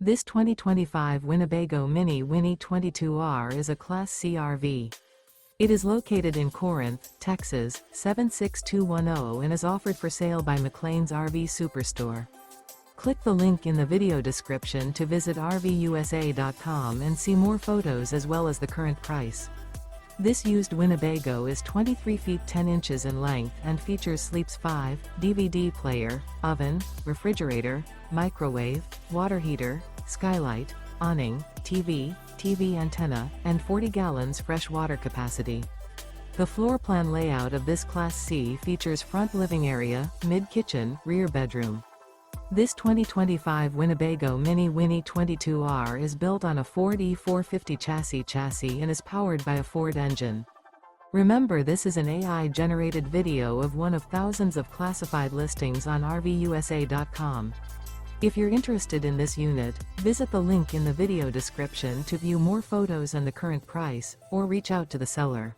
This 2025 Winnebago Minnie Winnie 22R is a Class C RV. It is located in Corinth, Texas, 76210 and is offered for sale by McClain's RV Superstore. Click the link in the video description to visit RVUSA.com and see more photos as well as the current price. This used Winnebago is 23 feet 10 inches in length and features Sleeps 5, DVD player, oven, refrigerator, microwave, water heater, skylight, awning, TV antenna, and 40 gallons fresh water capacity. The floor plan layout of this Class C features front living area, mid-kitchen, rear bedroom. This 2025 Winnebago Minnie Winnie 22R is built on a Ford E450 chassis and is powered by a Ford engine. Remember, this is an AI-generated video of one of thousands of classified listings on RVUSA.com. If you're interested in this unit, visit the link in the video description to view more photos and the current price, or reach out to the seller.